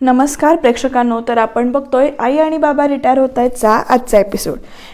नमस्कार प्रेक्षकांनो, तर आपण बघतोय आई आणि बाबा रिटायर होत आहेतचा आजचा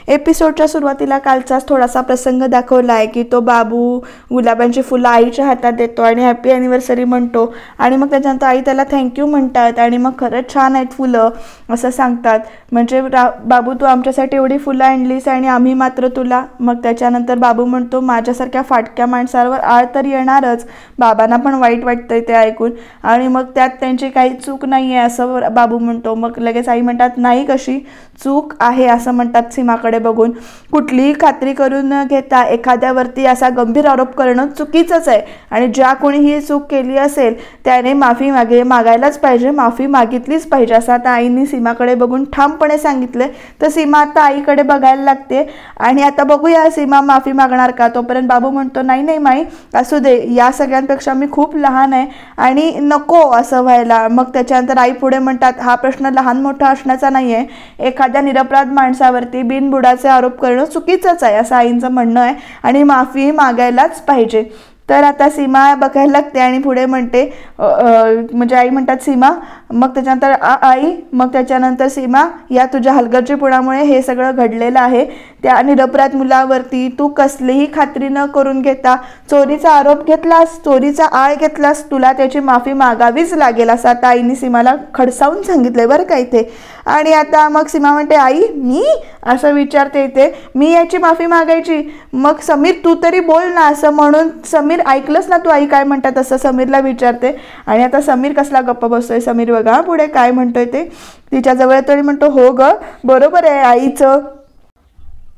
एपिसोडच्या सुरुवातीला कालचाच थोडासा प्रसंग दाखवला आहे की तो बाबू गुलाबांची फुलं आईच्या हातात देतो आणि हॅपी ॲनिव्हर्सरी म्हणतो आणि मग त्याच्यानंतर आई त्याला थँक्यू म्हणतात आणि मग खरंच छान आहेत फुलं असं सांगतात. म्हणजे बाबू तू आमच्यासाठी एवढी फुलं आणलीस आणि आम्ही मात्र तुला. मग त्याच्यानंतर बाबू म्हणतो माझ्यासारख्या फाटक्या माणसावर आळ तर येणारच. बाबांना पण वाईट वाटतंय ते ऐकून आणि मग त्यात त्यांची काही चूक नाही आहे असं बाबू म्हणतो. मग लगेच आई म्हणतात नाही कशी चूक आहे असं म्हणतात सीमाकडे बघून. कुठलीही खात्री करून न घेता एखाद्यावरती असा गंभीर आरोप करणं चुकीचंच आहे आणि ज्या कोणी ही चूक केली असेल त्याने माफी मागायलाच पाहिजे, माफी मागितलीच पाहिजे असं आता आईने सीमाकडे बघून ठामपणे सांगितले. तर सीमा आता आईकडे बघायला लागते आणि आता बघूया सीमा माफी मागणार का. तोपर्यंत बाबू म्हणतो नाही नाही माई असू दे, या सगळ्यांपेक्षा मी खूप लहान आहे आणि नको असं व्हायला. मग त्याच्यानंतर आई पुढे म्हणतात हा प्रश्न लहान मोठा असण्याचा नाही आहे, एखाद्या निरपराध माणसावरती बिनबुडाचे आरोप करणं चुकीचंच आहे असं आईंचं म्हणणं आहे आणि माफी मागायलाच पाहिजे. तर आता सीमा बघायला लागते आणि पुढे म्हणते म्हणजे आई म्हणतात सीमा, मग त्याच्यानंतर आई, मग त्याच्यानंतर सीमा या तुझ्या हलगर्जीपणामुळे हे सगळं घडलेलं आहे. त्या निरपराध मुलावरती तू कसलीही खात्री न करून घेता चोरीचा आरोप घेतलास, चोरीचा आळ घेतलास, तुला त्याची माफी मागावीच लागेल असं आता आईने सीमाला खडसावून सांगितलंय बरं का इथे. आणि आता मग सीमा म्हणते आई मी असं विचारते इथे, मी याची माफी मागायची. मग समीर तू तरी बोल ना असं म्हणून समीर ऐकलंस ना तू आई काय म्हणतात असं समीरला विचारते. आणि आता समीर कसला गप्प बसतोय. समीर बघा पुढे काय म्हणतोय ते तिच्याजवळ तरी म्हणतो हो ग बरोबर आहे, आईचं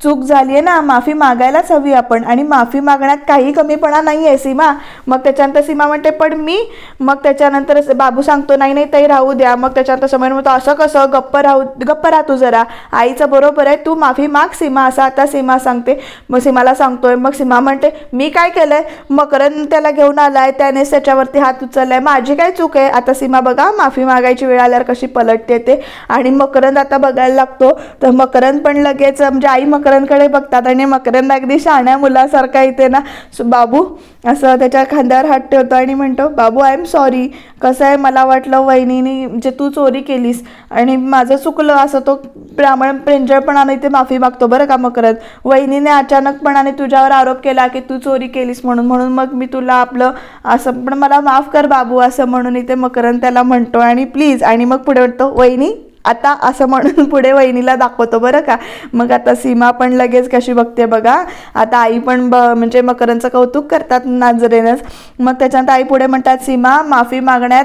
चूक झाली आहे ना, माफी मागायलाच हवी आपण आणि माफी मागण्यात काही कमीपणा नाही आहे सीमा. मग त्याच्यानंतर सीमा म्हणते पण मी, मग त्याच्यानंतर बाबू सांगतो नाही नाही ताई राहू द्या. मग त्याच्यानंतर समीर म्हणतो असं कसं, गप्प राहा तू जरा, आईचं बरोबर आहे, तू माफी माग सीमा असं आता सीमा सांगते. मग सीमाला सांगतोय. मग सीमा म्हणते मी काय केलंय, मकरंद त्याला घेऊन आलाय, त्यानेच त्याच्यावरती हात उचललाय, माझी काय चूक आहे. आता सीमा बघा माफी मागायची वेळ आल्यावर कशी पलटते ते. आणि मकरंद आता बघायला लागतो तर मकरंद पण लगेच म्हणजे आई मकरंदकडे बघतात आणि मकरंद अगदी शहाण्या मुलासारखा इथे ना बाबू असं त्याच्या खांद्यावर हात ठेवतो आणि म्हणतो बाबू आय एम सॉरी, कसं आहे मला वाटलं वहिनीने म्हणजे तू चोरी केलीस आणि माझं चुकलं असं तो प्रेंजळपणाने ते माफी मागतो बरं का मकरंद. वहिनीने अचानकपणाने तुझ्यावर आरोप केला की तू चोरी केलीस म्हणून मग मी तुला आपलं असं पण मला माफ कर बाबू असं म्हणून इथे मकरंद त्याला म्हणतो आणि प्लीज. आणि मग पुढे म्हणतो वहिनी आता असं म्हणून पुढे वहिनीला दाखवतो बरं का. मग आता सीमा पण लगेच कशी बघते बघा. आता आई पण म्हणजे मकरंदचं कौतुक करतात नजरेनंच. मग त्याच्यानंतर आई पुढे म्हणतात सीमा माफी मागण्यात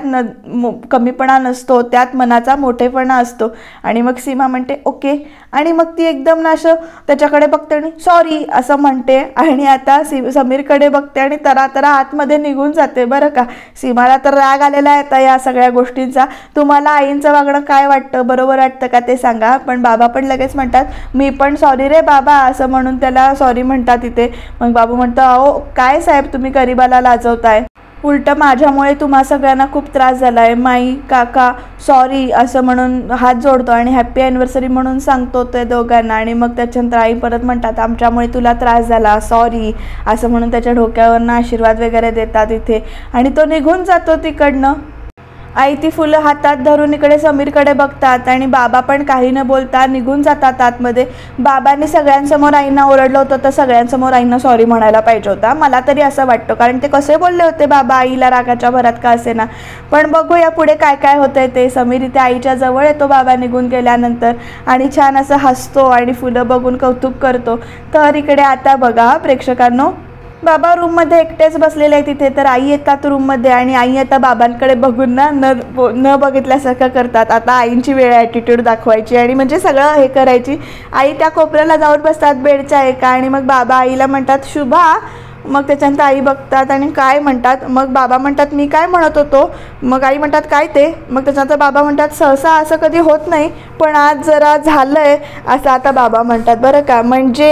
कमीपणा नसतो, त्यात मनाचा मोठेपणा असतो. आणि मग सीमा म्हणते ओके आणि मग ती एकदम ना असं त्याच्याकडे बघते आणि सॉरी असं म्हणते आणि आता समीरकडे बघते आणि तरा आतमध्ये निघून जाते बरं का. सीमाला तर राग आलेला आहे आता या सगळ्या गोष्टींचा. तुम्हाला आईंचं वागणं काय वाटतं, बरोबर वाटतं का ते सांगा. पण बाबा पण लगेच म्हणतात मी पण सॉरी रे बाबा असं म्हणून त्याला सॉरी म्हणतात इथे. मग बाबू म्हणतो अहो काय साहेब तुम्ही गरीबाला लाजवताय, उलट माझ्यामुळे तुम्हा सगळ्यांना खूप त्रास झाला आहे, माई काका सॉरी असं म्हणून हात जोडतो आणि हॅप्पी ॲनिव्हर्सरी म्हणून सांगतो ते दोघांना. आणि मग त्याच्यानंतर आई परत म्हणतात आमच्यामुळे तुला त्रास झाला सॉरी असं म्हणून त्याच्या डोक्यावरनं आशीर्वाद वगैरे देतात इथे आणि तो निघून जातो तिकडनं. आई ती फुलं हातात धरून इकडे समीरकडे बघतात आणि बाबा पण काही न बोलता निघून जातात आतमध्ये. बाबांनी सगळ्यांसमोर आईंना ओरडलं होतं तर सगळ्यांसमोर आईंना सॉरी म्हणायला पाहिजे होता, मला तरी असं वाटतं. कारण ते कसे बोलले होते बाबा आईला रागाच्या भरात का असे ना. पण बघूया पुढे काय काय होतंय ते. समीर इथे आईच्या जवळ येतो बाबा निघून गेल्यानंतर आणि छान असं हसतो आणि फुलं बघून कौतुक करतो. तर इकडे आता बघा प्रेक्षकांनो, बाबा रूममध्ये एकटेच बसलेले आहे तिथे. तर आई येतात रूममध्ये आणि आई आता बाबांकडे बघून ना न बघितल्यासारखं करतात. आता आईंची वेळ ॲटिट्यूड दाखवायची आणि म्हणजे सगळं हे करायची. आई त्या कोपऱ्याला जाऊन बसतात बेडच्या एका आणि मग बाबा आईला म्हणतात शुभा. मग त्याच्यानंतर आई बघतात आणि काय म्हणतात. मग बाबा म्हणतात मी काय म्हणत होतो. मग आई म्हणतात काय ते. मग त्याच्यानंतर बाबा म्हणतात सहसा असं कधी होत नाही पण आज जरा झालं आहे असं आता बाबा म्हणतात बरं का. म्हणजे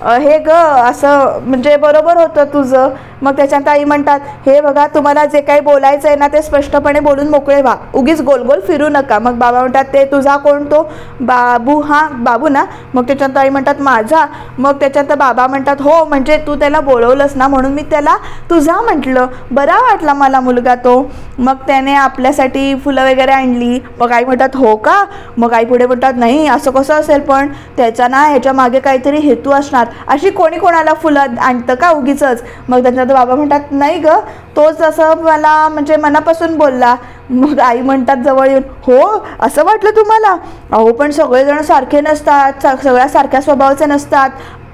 हे ग असं म्हणजे बरोबर होतं तुझं मग त्याच्यानंतर आई म्हणतात हे बघा तुम्हाला जे काही बोलायचं आहे ना ते स्पष्टपणे बोलून मोकळे व्हा, उगीच गोल गोल फिरू नका. मग बाबा म्हणतात ते तुझा कोण तो बाबू? हा बाबू ना. मग त्याच्यानंतर आई म्हणतात माझा. मग त्याच्यानंतर बाबा म्हणतात हो म्हणजे तू त्याला बोलवलंस ना म्हणून मी त्याला तुझा म्हटलं, बरा वाटला मला मुलगा तो. मग त्याने आपल्यासाठी फुलं वगैरे आणली. मग आई म्हणतात हो का? मग आई पुढे म्हणतात नाही असं कसं असेल, पण त्याचा ना ह्याच्या मागे काहीतरी हेतू असणार, अशी कोणी कोणाला फुलं आणतं का उगीचच. मग त्याच्यानंतर बाबा म्हणतात नाही ग, तोच असं मला म्हणजे मनापासून बोलला. मग आई म्हणतात जवळ येऊन हो असं वाटलं तुम्हाला? अहो पण सगळेजण सारखे नसतात, सगळ्या सारख्या स्वभावाचे नसतात.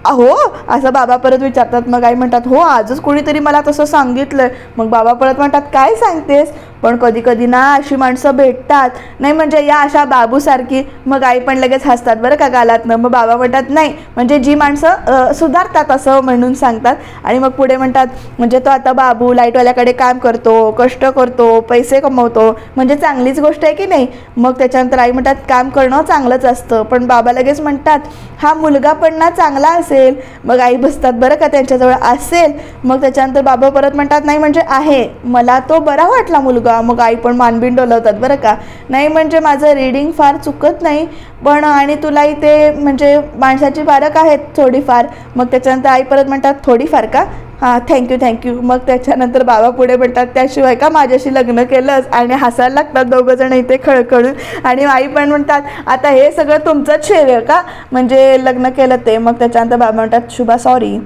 अहो असं बाबा परत विचारतात. मग आई म्हणतात हो आजच कोणीतरी मला तसं सांगितलंय. मग बाबा परत म्हणतात काय सांगतेस? पण कधी कधी ना अशी माणसं भेटतात, नाही म्हणजे या अशा बाबूसारखी. मग आई पण लगेच हसतात बरं का गालातनं. मग बाबा म्हणतात नाही म्हणजे जी माणसं सुधारतात असं म्हणून सांगतात. आणि मग पुढे म्हणतात म्हणजे तो आता बाबू लाईटवाल्याकडे काम करतो, कष्ट करतो, पैसे कमवतो, म्हणजे चांगलीच गोष्ट आहे की नाही. मग त्याच्यानंतर आई म्हणतात काम करणं चांगलंच असतं. पण बाबा लगेच म्हणतात हा मुलगा पण ना चांगला असेल. मग आई बसतात बरं का त्यांच्याजवळ, असेल. मग त्याच्यानंतर बाबा परत म्हणतात नाही म्हणजे आहे, मला तो बरा वाटला मुलगा. मग आई पण मानबिन डोलवतात बरं का, नाही म्हणजे माझं रीडिंग फार चुकत नाही पण, आणि तुलाही ते म्हणजे माणसाची पारख आहेत थोडीफार. मग त्याच्यानंतर आई परत म्हणतात थोडीफार का? हां थँक्यू. मग त्याच्यानंतर बाबा पुढे म्हणतात त्याशिवाय का माझ्याशी लग्न केलंस? आणि हसायला लागतात दोघंजण इथे खळखळून. आणि आई पण म्हणतात आता हे सगळं तुमचंच श्रेय का म्हणजे लग्न केलं ते? मग त्याच्यानंतर बाबा म्हणतात शुभा सॉरी.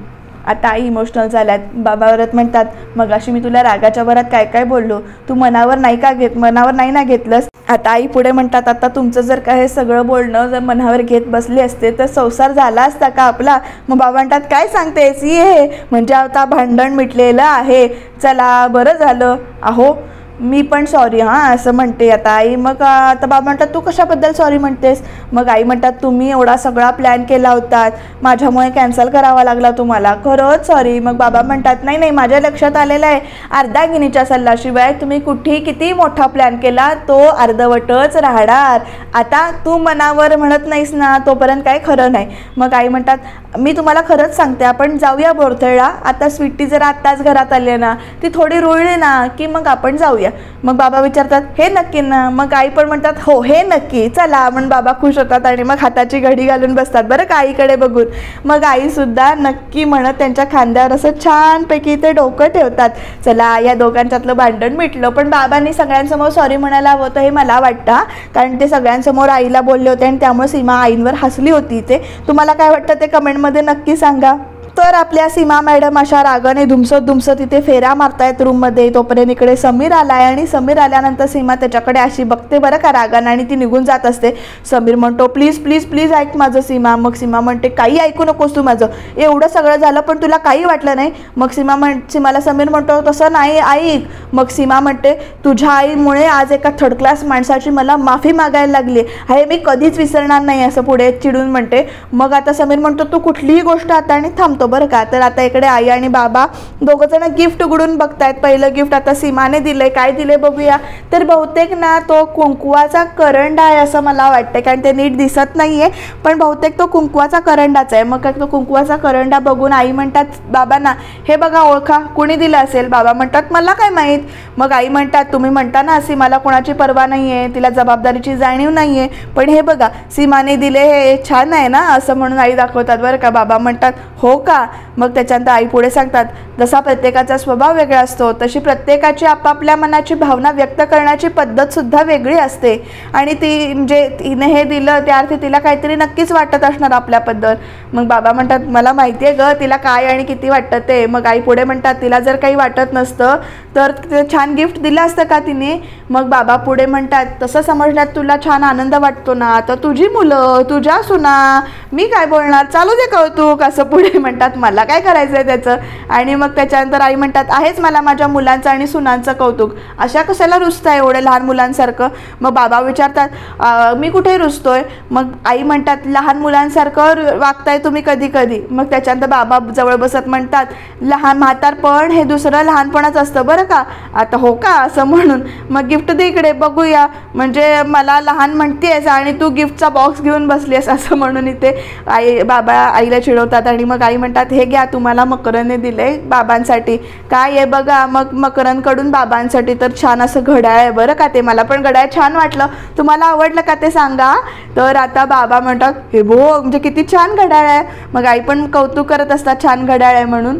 आता आई इमोशनल झाल्यात. बाबा परत म्हणतात मग अशी मी तुला रागाच्या भरात काय काय बोललो, तू मनावर नाही ना घेतलंस. आता आई पुढे म्हणतात आता तुमचं जर का हे सगळं बोलणं जर मनावर घेत बसले असते तर संसार झाला असता का आपला? मग बाबा म्हणतात काय सांगतेस ये, म्हणजे आता भांडण मिटलेलं आहे, चला बरं झालं. अहो मी पण सॉरी हां असं म्हणते आता आई. मग आता बाबा म्हणतात तू कशाबद्दल सॉरी म्हणतेस? मग आई म्हणतात तुम्ही एवढा सगळा प्लॅन केला होता, माझ्यामुळे कॅन्सल करावा लागला तुम्हाला, खरंच सॉरी. मग बाबा म्हणतात नाही नाही माझ्या लक्षात आलेलं आहे, अर्ध्यागिनीच्या सल्ल्याशिवाय तुम्ही कुठेही किती मोठा प्लॅन केला तो अर्धवटच राहणार. आता तू मनावर म्हणत नाहीस ना तोपर्यंत काय खरं नाही. मग आई म्हणतात मी तुम्हाला खरंच सांगते आपण जाऊया बोरथळला. आता स्वीटी जर आत्ताच घरात आली ना, ती थोडी रुळली ना की मग आपण जाऊया. मग बाबा विचारतात हे नक्की ना? मग आई पण म्हणतात हो हे नक्की, चला. म्हणून बाबा खुश होतात आणि मग हाताची घडी घालून बसतात बरं का आईकडे बघून. मग आई सुद्धा नक्की म्हणत त्यांच्या खांद्यावर असं छानपैकी ते डोकं ठेवतात. चला या दोघांच्यातलं भांडण मिटलं. पण बाबांनी सगळ्यांसमोर सॉरी म्हणायला हवं होतं हे मला वाटतं, कारण ते सगळ्यांसमोर आईला बोलले होते आणि त्यामुळे सीमा आईंवर हसली होती. ते तुम्हाला काय वाटतं ते कमेंटमध्ये नक्की सांगा. तर आपल्या सीमा मॅडम अशा रागाने धुमसत इथे फेऱ्या मारतायत रूममध्ये. तोपर्यंत इकडे समीर आलाय आणि समीर आल्यानंतर सीमा त्याच्याकडे अशी बघते बरं का रागाने आणि ती निघून जात असते. समीर म्हणतो प्लीज ऐक माझं सीमा. मग सीमा म्हणते काही ऐकू नकोस तू माझं, एवढं सगळं झालं पण तुला काही वाटलं नाही. मग सीमाला समीर म्हणतो तसं नाही ऐक. मग सीमा म्हणते तुझ्या आईमुळे आज एका थर्ड क्लास माणसाची मला माफी मागायला लागली आहे, मी कधीच विसरणार नाही असं पुढे चिडून म्हणते. मग आता समीर म्हणतो तू कुठलीही गोष्ट आता आणि थांबतो बरं का. तर आता इकडे आई आणि बाबा दोघं जण गिफ्ट उघडून बघतायत. पहिलं गिफ्ट आता सीमाने दिलंय, काय दिले बघूया. तर बहुतेक ना तो कुंकवाचा करंडा आहे असं मला वाटतं, कारण ते नीट दिसत नाहीये पण बहुतेक तो कुंकवाचा करंडाच आहे. मग तो कुंकवाचा करंडा बघून आई म्हणतात बाबांना हे बघा ओळखा कुणी दिलं असेल. बाबा म्हणतात मला काय माहीत. मग आई म्हणतात तुम्ही म्हणता ना सीमाला कोणाची पर्वा नाहीये, तिला जबाबदारीची जाणीव नाहीये, पण हे बघा सीमाने दिले हे छान आहे ना असं म्हणून आई दाखवतात बरं का. बाबा म्हणतात हो का. मग त्याच्यानंतर आई पुढे सांगतात जसा प्रत्येकाचा स्वभाव वेगळा असतो तशी प्रत्येकाची आपापल्या मनाची भावना व्यक्त करण्याची पद्धत सुद्धा वेगळी असते आणि ती म्हणजे तिने हे दिलं त्या अर्थी तिला काहीतरी नक्कीच वाटत असणार आपल्याबद्दल. मग बाबा म्हणतात मला माहिती आहे ग तिला काय आणि किती वाटतं ते. मग आई पुढे म्हणतात तिला जर काही वाटत नसतं तर छान गिफ्ट दिलं असतं का तिने. मग बाबा पुढे म्हणतात तसं समजण्यात तुला छान आनंद वाटतो ना, तर तुझी मुलं तुझ्या सुना मी काय बोलणार, चालू दे कौतुक असं पुढे म्हणतात. मला काय करायचं आहे त्याचं. आणि मग त्याच्यानंतर आई म्हणतात आहेच मला माझ्या मुलांचं आणि सुनांचं कौतुक, अशा कशाला रुसताय एवढे लहान मुलांसारखं. मग बाबा विचारतात मी कुठे रुसतोय. मग आई म्हणतात लहान मुलांसारखं वागताय तुम्ही कधी कधी. मग त्याच्यानंतर बाबा जवळ बसत म्हणतात लहान म्हातारपण हे दुसरं लहानपणच असतं बरं का. आता हो का असं म्हणून मग गिफ्ट दे इकडे बघूया, म्हणजे मला लहान म्हणतेस आणि तू गिफ्टचा बॉक्स घेऊन बसलीस असं म्हणून इथे बाबा आईला चिडवतात. आणि मग आई म्हणतात हे घ्या तुम्हाला मकरनने दिले बाबांसाठी. काय आहे बघा, मग मकरनकडून बाबांसाठी तर छान असं घड्याळ आहे बरं का. ते मला पण घड्याळ छान वाटलं, तुम्हाला आवडलं का ते सांगा. तर आता बाबा म्हणतात हे बो म्हणजे किती छान घड्याळ आहे. मग आई पण कौतुक करत असतात छान घड्याळ आहे म्हणून.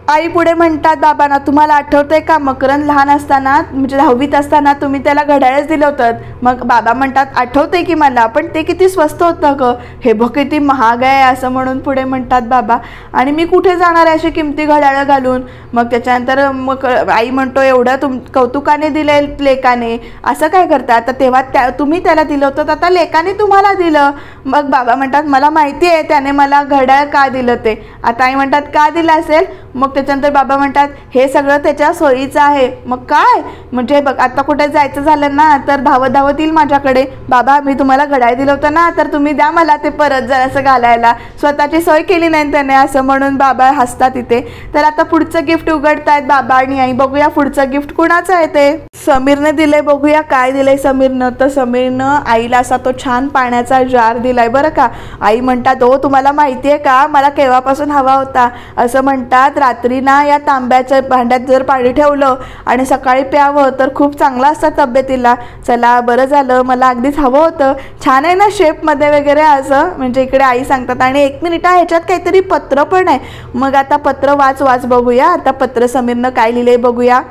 आई पुढे म्हणतात बाबांना, तुम्हाला आठवतंय का मकरन लहान असताना म्हणजे 10वीत असताना तुम्ही त्याला घड्याळच दिलं होतं. मग बाबा म्हणतात आठवतंय की मला, पण ते किती स्वस्त होतं ग, हे बघ किती महाग आहे असं म्हणून पुढे म्हणतात बाबा. आणि मी कुठे जाणार आहे अशी किमती घड्याळं घालून. मग त्याच्यानंतर मग आई म्हणतो एवढं कौतुकाने दिले लेकाने, असं काय करता आता, तेव्हा तुम्ही त्याला दिलं होतं आता लेकाने तुम्हाला दिलं. मग बाबा म्हणतात मला माहिती आहे त्याने मला घड्याळ का दिलं ते. आता आई म्हणतात का दिलं असेल. मग त्याच्यानंतर बाबा म्हणतात हे सगळं त्याच्या सोयीचं आहे. मग काय म्हणजे बघ आता कुठे जायचं झालं ना तर धावत धावत येईल माझ्याकडे, बाबा मी तुम्हाला घड्याळ दिलं होतं ना तर तुम्ही द्या मला ते परत जरासं घालायला, स्वतःची सोय केली नाही त्याने असं म्हणून बाबा हसतात इथे. तर आता पुढचं गिफ्ट उघडतायत बाबा आणि आई. बघूया पुढचं गिफ्ट कुणाचं आहे ते. समीरने दिलंय, बघूया काय दिलंय समीरनं. तर समीरनं आईला असा तो छान पाण्याचा जार दिलाय बरं का. आई म्हणतात हो तुम्हाला माहिती आहे का मला केव्हापासून हवा होता. असं म्हणतात रात्री ना या तांब्याच्या भांड्यात जर पाणी ठेवलं आणि सकाळी प्यावं तर खूप चांगलं असतं तब्येतीला. चला बरं झालं, मला अगदीच हवं होतं. छान आहे ना शेपमध्ये वगैरे असं म्हणजे इकडे आई सांगतात. आणि 1 मिनिट ह्याच्यात काहीतरी पत्र पण आहे. मग आता पत्र वाच बघूया. आता पत्र समीरनं काय लिहिलंय बघूया.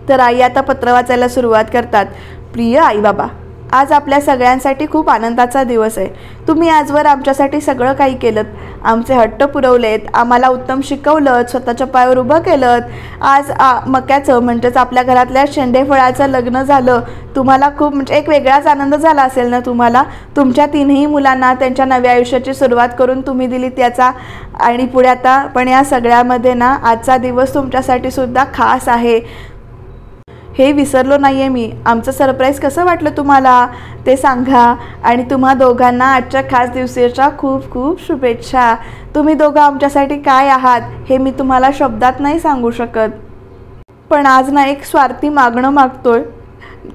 तर आई आता पत्र वाचायला सुरुवात करतात. प्रिय आई बाबा, आज आपल्या सगळ्यांसाठी खूप आनंदाचा दिवस आहे. तुम्ही आजवर आमच्यासाठी सगळं काही केलं, आमचे हट्ट पुरवलेत, आम्हाला उत्तम शिकवलं, स्वतःच्या पायावर उभं केलं. आज मक्याचं म्हणजेच आपल्या घरातल्या शेंडेफळाचं लग्न झालं. तुम्हाला खूप म्हणजे एक वेगळाच आनंद झाला असेल ना तुम्हाला. तुमच्या 3ही मुलांना त्यांच्या नव्या आयुष्याची सुरुवात करून तुम्ही दिली त्याचा. आणि पुढे आता पण या सगळ्यामध्ये ना आजचा दिवस तुमच्यासाठी सुद्धा खास आहे, हे विसरलो नाही आहे मी. आमचं सरप्राईज कसं वाटलं तुम्हाला ते सांगा. आणि तुम्हा दोघांना आजच्या खास दिवसाच्या खूप खूप शुभेच्छा. तुम्ही दोघं आमच्यासाठी काय आहात हे मी तुम्हाला शब्दात नाही सांगू शकत. पण आज ना एक स्वार्थी मागणं मागतोय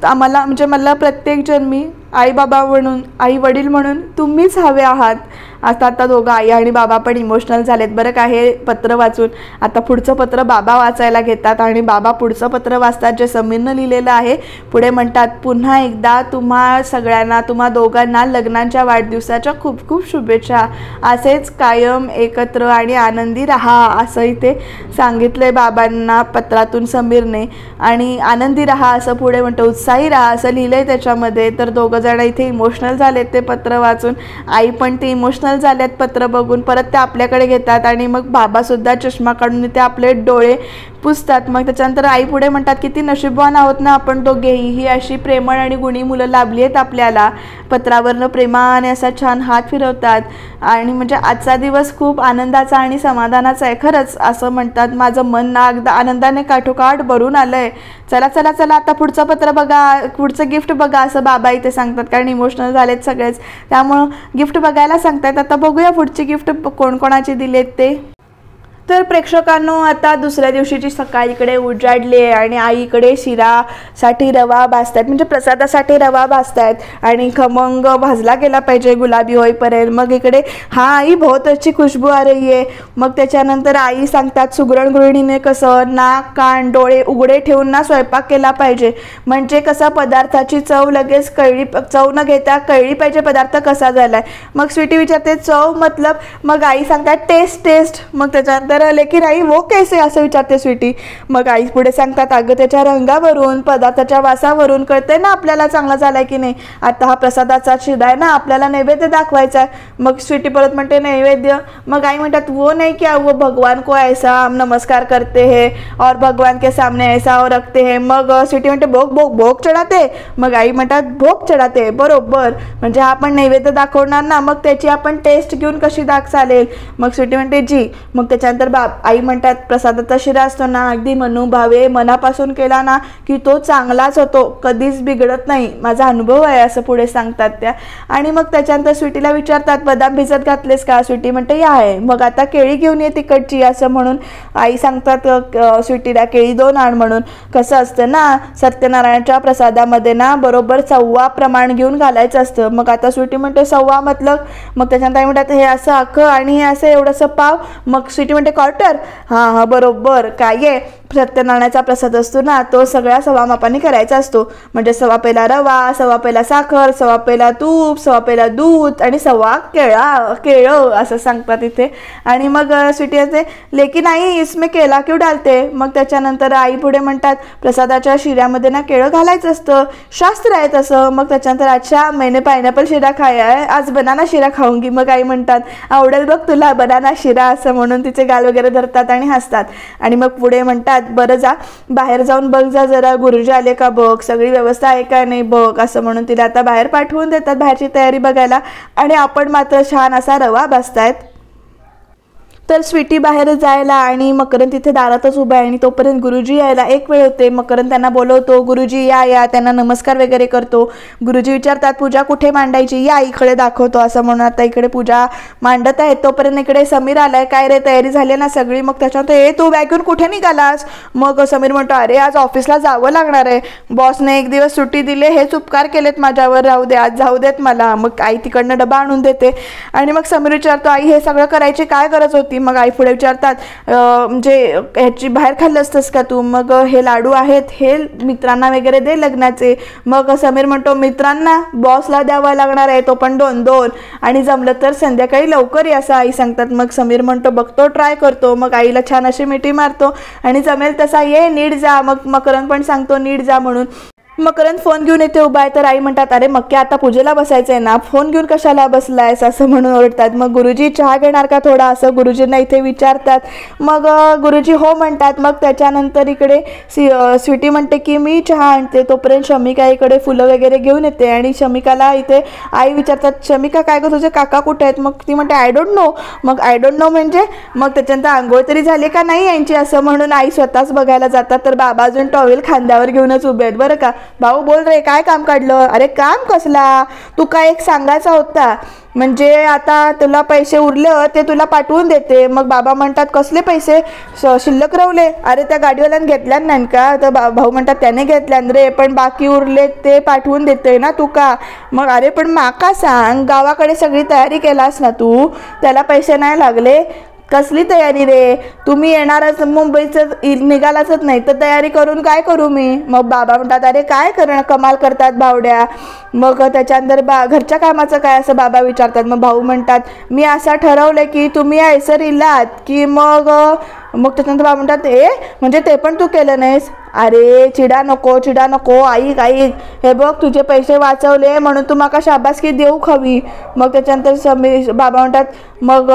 आम्हाला, म्हणजे मला प्रत्येक जन्मी आई बाबा म्हणून, आई वडील म्हणून तुम्हीच हवे आहात. आता दोघं आई आणि बाबा पण इमोशनल झालेत बरं का हे पत्र वाचून. आता पुढचं पत्र बाबा वाचायला घेतात आणि बाबा पुढचं पत्र वाचतात जे समीरनं लिहिलेलं आहे. पुढे म्हणतात पुन्हा एकदा तुम्हा सगळ्यांना, तुम्हा दोघांना लग्नाच्या वाढदिवसाच्या खूप खूप शुभेच्छा. असेच कायम एकत्र आणि आनंदी राहा असं इथे सांगितलंय बाबांना पत्रातून समीरने. आणि आनंदी राहा असं पुढे म्हणतं, उत्साही राहा असं लिहिलंय त्याच्यामध्ये. तर दोघं जण इथे इमोशनल झालेत ते पत्र वाचून. आई पण ते इमोशनल झाल्यात पत्र बघून. परत ते आपल्याकडे घेतात आणि मग बाबासुद्धा चष्मा काढून ते आपले डोळे पुसतात. मग त्याच्यानंतर आई पुढे म्हणतात किती नशीबवान आहोत ना आपण दोघेही, ही अशी प्रेमळ आणि गुणी मुलं लाभली आहेत आपल्याला. पत्रावरनं प्रेमाने असा छान हात फिरवतात. आणि म्हणजे आजचा दिवस खूप आनंदाचा आणि समाधानाचा आहे खरंच असं म्हणतात. माझं मन ना अगदी आनंदाने काठोकाठ भरून आलं आहे. चला चला चला आता पुढचं पत्र बघा, पुढचं गिफ्ट बघा असं बाबा इथे सांगतात. कारण इमोशनल झालेत सगळेच त्यामुळं गिफ्ट बघायला सांगतायत. आता बघूया पुढची गिफ्ट कोणकोणाची दिलेत ते. तर प्रेक्षकांनो आता दुसऱ्या दिवशीची सकाळ इकडे उजाडली आहे आणि आईकडे शिरासाठी रवा भाजतायत, म्हणजे प्रसादासाठी रवा भाजतायत. आणि खमंग भाजला गेला पाहिजे गुलाबी होईपर्यंत. मग इकडे हा आई बहुत अच्छी खुशबू आ रही आहे. मग त्याच्यानंतर आई सांगतात सुगरण गृहिणीने कसं नाक कान डोळे उघडे ठेवून ना स्वयंपाक केला पाहिजे, म्हणजे कसं पदार्थाची चव लगेच चव न घेता कळली पाहिजे पदार्थ कसा झालाय. मग स्वीटी विचारते चव मतलब, मग आई सांगतात टेस्ट टेस्ट. मग त्याच्यानंतर लेकिन आई वो कैसे असं विचारते स्वीटी. मग आई पुढे सांगतात अगं त्याच्या रंगावरून पदार्थाच्या वासावरून कळते ना आपल्याला चांगला झालाय की नाही. आता हा प्रसादाचा शिदा आहे ना, आपल्याला नैवेद्य दाखवायचा आहे. मग स्वीटी परत म्हणते नैवेद्य. मग आई म्हणतात वो नहीं क्या, वो भगवान को ऐसा हम नमस्कार करते हैं और भगवान के सामने ऐसा और रखते हैं. मग स्वीटी म्हणते भोग भोग भोग चढाते. मग आई म्हणतात भोग चढाते बरोबर, म्हणजे आपण नैवेद्य दाखवणार ना, मग त्याची आपण टेस्ट घेऊन कशी चालेल. मग स्वीटी म्हणते जी. मग त्याच्यानंतर त्याच्यानंतर आई म्हणतात प्रसादाचा शिरा असतो ना अगदी मनोभावे मनापासून केला ना की तो चांगलाच होतो, कधीच बिघडत नाही, माझा अनुभव आहे असं पुढे सांगतात त्या. आणि मग त्याच्यानंतर स्वीटीला विचारतात बदाम भिजत घातलेस का? स्वीटी म्हणते या आहे. मग आता केळी घेऊन ये तिकडची असं म्हणून आई सांगतात स्वीटीला केळी 2 आण म्हणून. कसं असतं ना सत्यनारायणच्या प्रसादामध्ये ना बरोबर 1.25 प्रमाण घेऊन घालायचं असतं. मग आता स्वीटी म्हणते 1.25 मतलब. मग त्याच्यानंतर आई म्हणतात हे असं अख्खं आणि हे असं एवढंसं पाव. मग स्वीटी म्हणते क्वार्टर. हां बरोबर. काय आहे सत्यनारायणाचा प्रसाद असतो ना तो सगळ्या 1.25 मापाने करायचा असतो. म्हणजे 1.25 पेला रवा, 1.25 पेला साखर, 1.25 पेला तूप, 1.25 पेला दूध आणि 1.25 केळं असं सांगतात इथे. आणि मग स्वीटी असते लेकिन आई इसमें केला क्यों डालते? मग त्याच्यानंतर आई पुढे म्हणतात प्रसादाच्या शिऱ्यामध्ये ना केळं घालायचं असतं, शास्त्र आहे तसं. मग त्याच्यानंतर अच्छा मैंने पायनॅपल शिरा खाया है, आज बनाना शिरा खाऊंगी. मग आई म्हणतात आवडेल बघ तुला बनाना शिरा असं म्हणून तिचे गाल वगैरे धरतात आणि हसतात. आणि मग पुढे म्हणतात बरं जा बाहेर जाऊन बघ जा जरा गुरुजी आले का बघ, सगळी व्यवस्था आहे का नाही बघ असं म्हणून तिला आता बाहेर पाठवून देतात बाहेरची तयारी बघायला. आणि आपण मात्र छान असा रवा भाजतायत. तर स्वीटी बाहेर जायला आणि मकरंद तिथे दारातच उभा आहे आणि तोपर्यंत गुरुजी यायला एक वेळ होते. मकरंद त्यांना बोलवतो गुरुजी या त्यांना नमस्कार वगैरे करतो. गुरुजी विचारतात पूजा कुठे मांडायची, या इकडे दाखवतो असं म्हणून आता इकडे पूजा मांडत आहेत. तोपर्यंत इकडे समीर आलाय. काय रे तयारी झाली ना सगळी? मग त्याच्यानंतर तू बॅग घेऊन कुठे निघालास? मग समीर म्हणतो अरे आज ऑफिसला जावं लागणार आहे, बॉसने 1 दिवस सुट्टी दिली, हेच उपकार केलेत माझ्यावर, राहू दे आज जाऊ देत मला. मग आई तिकडनं डबा आणून देते आणि मग समीर विचारतो आई हे सगळं करायची काय गरज होती? मग आई पुढे विचारतात म्हणजे ह्याची बाहेर खाल्लं असतंस का तू? मग हे लाडू आहेत हे मित्रांना वगैरे दे लग्नाचे. मग समीर म्हणतो मित्रांना बॉसला द्यावा लागणार आहे तो पण 2-2 आणि जमलं तर संध्याकाळी लवकर ये असं आई सांगतात. मग समीर म्हणतो बघतो ट्राय करतो. मग आईला छान अशी मिठी मारतो आणि जमेल तसा ये नीट जा. मग मकरंद पण सांगतो नीट जा म्हणून. मकरंद फोन घेऊन येते उभा आहे. तर आई म्हणतात अरे मक्के आता पूजेला बसायचंय ना, फोन घेऊन कशाला बसलायस असं म्हणून ओरडतात. मग गुरुजी चहा घेणार का थोडा असं गुरुजींना इथे विचारतात. मग गुरुजी हो म्हणतात. मग त्याच्यानंतर इकडे स्वीटी म्हणते की मी चहा आणते. तोपर्यंत शमिका इकडे फुलं वगैरे घेऊन येते आणि शमिकाला इथे आई विचारतात शमिका काय गं तुझे काका कुठे आहेत? मग ती म्हणते आय डोंट नो. मग आय डोंट नो म्हणजे मग त्याच्यानंतर आंघोळ तरी झाली का नाही यांची असं म्हणून आई स्वतःच बघायला जातात. तर बाबा अजून टॉवेल खांद्यावर घेऊनच उभे आहेत बरं का. भाऊ बोल रे काय काम काढलं? अरे काम कसला, तू काय एक सांगायचा होता म्हणजे आता तुला पैसे उरले ते तुला पाठवून देते. मग बाबा म्हणतात कसले पैसे शिल्लक रावले? अरे त्या गाडीवाल्यानं घेतल्या नाही का? तर भाऊ म्हणतात त्याने घेतल्यान रे पण बाकी उरले ते पाठवून देते ना तू का? मग अरे पण माका सांग गावाकडे सगळी तयारी केलास ना तू, त्याला पैसे नाही लागले? कसली तयारी रे, तुम्ही येणारच मुंबईचं निघालाच नाही तर तयारी करून काय करू मी? मग बाबा म्हणतात अरे काय करणं कमाल करतात भावड्या. मग त्याच्यानंतर घरच्या कामाचं काय असं बाबा विचारतात. मग भाऊ म्हणतात मी असं ठरवलं की तुम्ही ऐसर इलात की मग त्याच्यानंतर बाबा म्हणतात म्हणजे ते पण तू केलं नाहीस? अरे चिडा नको आई हे बघ तुझे पैसे वाचवले म्हणून तू माका शाबासकी देऊ हवी. मग त्याच्यानंतर बाबा म्हणतात मग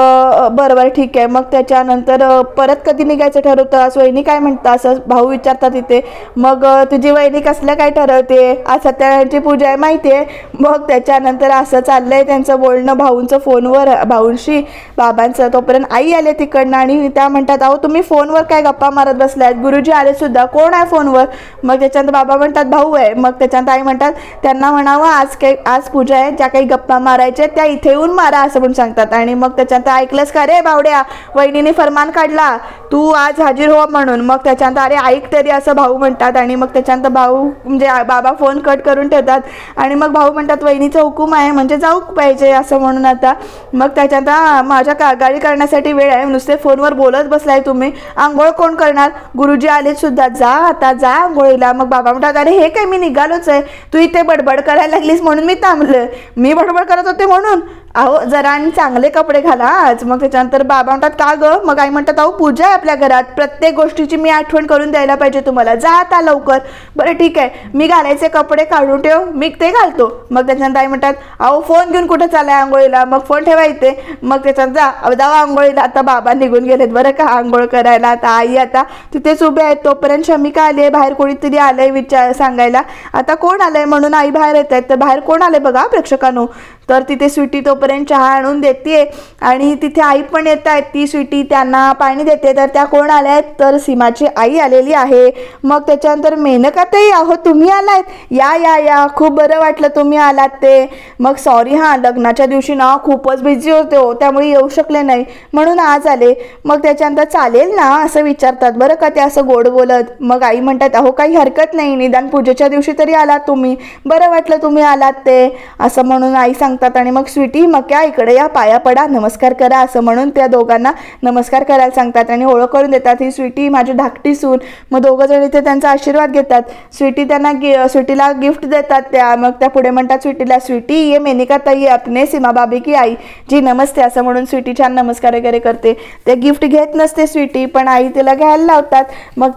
बरोबर ठीक आहे. मग त्याच्यानंतर परत कधी निघायचं ठरवतं वहिनी काय म्हणता असं भाऊ विचारतात इथे. मग तुझी वहिनी कसलं काय ठरवते? आज सत्यनारायणची पूजा आहे माहिती आहे. मग त्याच्यानंतर असं चाललंय त्यांचं बोलणं भाऊंचं फोनवर भाऊंशी बाबांचं. तोपर्यंत आई आले तिकडनं आणि त्या म्हणतात अहो तुम्ही फोनवर काय गप्पा मारत बसलायत? गुरुजी आले सुद्धा, कोण आहे फोनवर? मग त्याच्यानंतर बाबा म्हणतात भाऊ आहे. मग त्याच्यानंतर आई म्हणतात त्यांना म्हणावं आज पूजा आहे, ज्या काही गप्पा मारायच्या त्या इथे येऊन मारा असं पण सांगतात. आणि मग त्याच्यानंतर ऐकलंस का रे बावड्या, वहिनीने फरमान काढला तू आज हजर हो म्हणून. मग त्याच्यानंतर अरे ऐक तरी असं भाऊ म्हणतात. आणि मग त्याच्यानंतर भाऊ म्हणजे बाबा फोन कट करून ठेवतात आणि मग भाऊ म्हणतात वहिनीचा हुकूम आहे म्हणजे जाऊ पाहिजे असं म्हणून. आता मग त्याच्यानंतर माझ्या गाडी करण्यासाठी वेळ आहे, नुसते फोनवर बोलत बसलाय तुम्ही, आंघोळ कोण करणार? गुरुजी आले सुद्धा, जा आता जा आंघोळीला. मग बाबा म्हणतात अरे हे काय मी निघालोच आहे, तू इथे बडबड करायला लागलीस म्हणून मी थांबलं. मी बडबड करत होते म्हणून? अहो जरा आणि चांगले कपडे घाला आज. मग त्याच्यानंतर बाबा म्हणतात का गं? मग आई म्हणतात अहो पूजा आहे आपल्या घरात, प्रत्येक गोष्टीची मी आठवण करून द्यायला पाहिजे तुम्हाला, जा आता लवकर. बरं ठीक आहे, मी घालायचे कपडे काढून ठेव, मी ते घालतो. मग त्याच्यानंतर आई म्हणतात अहो फोन घेऊन कुठं चालाय आंघोळीला? मग फोन ठेवा इथे. मग त्याच्यानंतर जावा आंघोळीला. आता बाबा निघून गेलेत बरं का आंघोळ करायला. आता आई आता तिथेच उभे आहेत. तोपर्यंत शमिका आली आहे, बाहेर कोणीतरी आलंय सांगायला आता कोण आलंय म्हणून आई बाहेर येत आहेत. तर बाहेर कोण आलंय बघा प्रेक्षकांनो. तर तिथे स्वीटी तोपर्यंत चहा आणून देते आणि तिथे आई पण येत आहेत. ती स्वीटी त्यांना पाणी देते. तर त्या कोण आल्या आहेत, तर सीमाची आई आलेली आहे. मग त्याच्यानंतर मेनकाताई, अहो तुम्ही आलात, या या या, खूप बरं वाटलं तुम्ही आलात ते. मग सॉरी हां, लग्नाच्या दिवशी ना खूपच बिझी होते हो, त्यामुळे येऊ शकले नाही म्हणून आज आले. मग त्याच्यानंतर चालेल ना असं विचारतात बरं का ते असं गोड बोलत. मग आई म्हणतात अहो काही हरकत नाही, निदान पूजेच्या दिवशी तरी आलात तुम्ही, बरं वाटलं तुम्ही आलात ते असं म्हणून आई सांगतात. आणि मग स्वीटी मग क्या इकडे या, पाया पडा, नमस्कार करा असं म्हणून त्या दोघांना नमस्कार करायला सांगतात आणि ओळख करून देतात, ही स्वीटी माझी धाकटी सून. मग दोघं जण इथे त्यांचा आशीर्वाद घेतात. स्वीटीला गिफ्ट देतात त्या. मग त्या पुढे म्हणतात स्वीटीला, स्वीटी ये मेनिका ताई अपने सीमा भाभी की आई जी नमस्ते असं म्हणून स्वीटी छान नमस्कार वगैरे करते. ते गिफ्ट घेत नसते स्वीटी, पण आई तिला घ्यायला लावतात. मग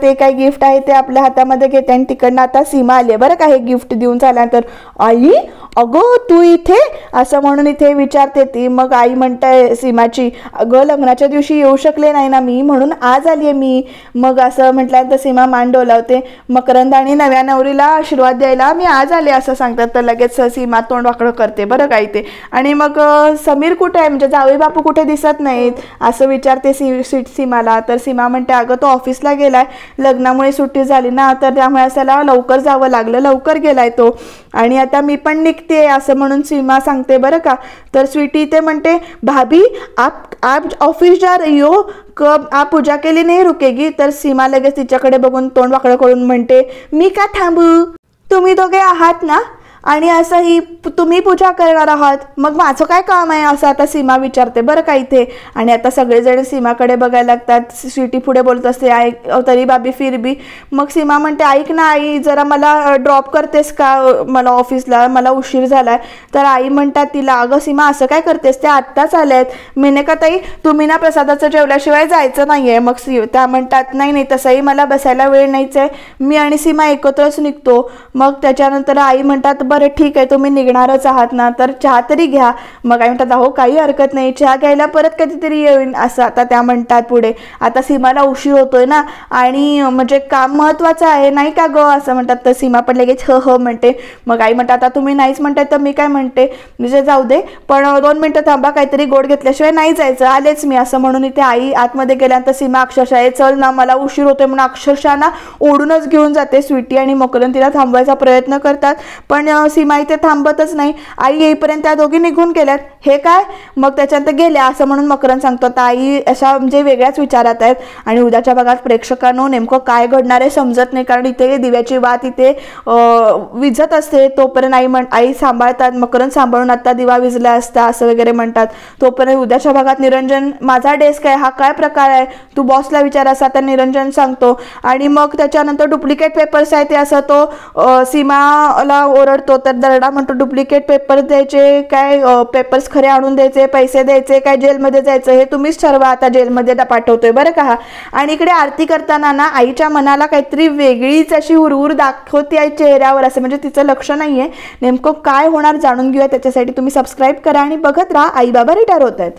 ते काही गिफ्ट आहे ते आपल्या हातामध्ये घेते आणि तिकडनं आता सीमा आली बरं का हे गिफ्ट देऊन झाल्यानंतर. आई अगं तू इथे असं म्हणून इथे विचारते ती. मग आई म्हणते सीमाची, अगं लग्नाच्या दिवशी येऊ शकले नाही ना मी, म्हणून आज आली आहे मी. मग असं म्हटल्यानंतर सीमा मान डोलावते. मकरंद आणि नव्या नवरीला आशीर्वाद द्यायला मी आज आले असं सांगतात. तर लगेच सीमा तोंड वाकडं करते बरं काय ते. आणि मग समीर कुठे आहे, म्हणजे जावई बापू कुठे दिसत नाहीत असं विचारते सीमाला. तर सीमा म्हणते अगं तो ऑफिसला गेलाय, लग्नामुळे सुट्टी झाली ना, तर त्यामुळे त्याला लवकर जावं लागलं, लवकर गेलाय तो. आणि आता मी पण निघते असं म्हणून सीमा सांगते बरं का. तर स्वीटी ते म्हणते भाभी आप ऑफिस जा रही हो, कब आप पूजा के लिए नहीं रुकेगी. तर सीमा लगेच तिच्याकडे बघून तोंड वाकडं करून म्हणते, मी का थांबू, तुम्ही दोघे आहात ना आणि असंही तुम्ही पूजा करणार आहात, मग माझं काय काम आहे असं आता सीमा विचारते बरं का इथे. आणि आता सगळेजण सीमाकडे बघायला लागतात. स्वीटी पुढे बोलत असते, ऐक तरी बाबी फिर बी. मग सीमा म्हणते ऐक ना आई, जरा मला ड्रॉप करतेस का मला ऑफिसला, मला उशीर झालाय. तर आई म्हणतात तिला, अगं सीमा असं काय करतेस, ते आत्ताच आल्या आहेत. मेनका ताई तुम्ही ना प्रसादाचं जेवल्याशिवाय जायचं नाही आहे. मग त्या म्हणतात नाही नाही तसंही मला बसायला वेळ नाहीच आहे, मी आणि सीमा एकत्रच निघतो. मग त्याच्यानंतर आई म्हणतात बरं ठीक आहे तुम्ही निघणारच आहात ना, तर चहा तरी घ्या. मग आई म्हणतात अहो काही हरकत नाही, चहा घ्यायला परत कधीतरी येईन असं आता त्या म्हणतात पुढे. आता सीमाला उशीर होतोय ना आणि म्हणजे काम महत्त्वाचं आहे नाही का गं असं म्हणतात. तर सीमा पण लगेच ह म्हणते. मग आई म्हणतात आता तुम्ही नाहीच म्हणताय तर मी काय म्हणते, म्हणजे जाऊ दे पण 2 मिनटं थांबा, काहीतरी गोड घेतल्याशिवाय नाही जायचं, आलेच मी असं म्हणून इथे आई आतमध्ये गेल्यानंतर सीमा अक्षरशः चल ना मला उशीर होतोय म्हणून अक्षरशः ना ओढूनच घेऊन जाते. स्वीटी आणि मकरंद तिला थांबवायचा प्रयत्न करतात पण सीमा इथे थांबतच नाही. आई येईपर्यंत त्या दोघी निघून गेल्यात. हे काय, मग त्याच्यानंतर गेल्या असं म्हणून मकरंद सांगतो. आता आई अशा म्हणजे वेगळ्याच विचारात आहेत. आणि उद्याच्या भागात प्रेक्षकांनो नेमकं काय घडणार आहे समजत नाही, कारण इथे दिव्याची वात इथे विझत असते. तोपर्यंत आई सांभाळतात, मकरंद सांभाळून आता दिवा विझला असता असं वगैरे म्हणतात. तोपर्यंत उद्याच्या भागात निरंजन, माझा डेस्क आहे, हा काय प्रकार आहे, तू बॉसला विचार असं आता निरंजन सांगतो. आणि मग त्याच्यानंतर डुप्लिकेट पेपर्स आहे ते असं तो सीमाला ओरडतो. तर दरडा म्हणतो डुप्लिकेट पेपर द्यायचे काय, पेपर्स खरे आणून द्यायचे, पैसे द्यायचे काय, जेलमध्ये जायचं हे तुम्हीच ठरवा, आता जेलमध्ये पाठवतोय बरं का. आणि इकडे आरती करताना ना आईच्या मनाला काहीतरी वेगळीच अशी हुरहुर दाखवते आहे चेहऱ्यावर, असं म्हणजे तिचं लक्ष नाहीये. नेमकं काय होणार जाणून घेऊया त्याच्यासाठी तुम्ही सबस्क्राईब करा आणि बघत राहा आई बाबा रिटायर होत आहेत.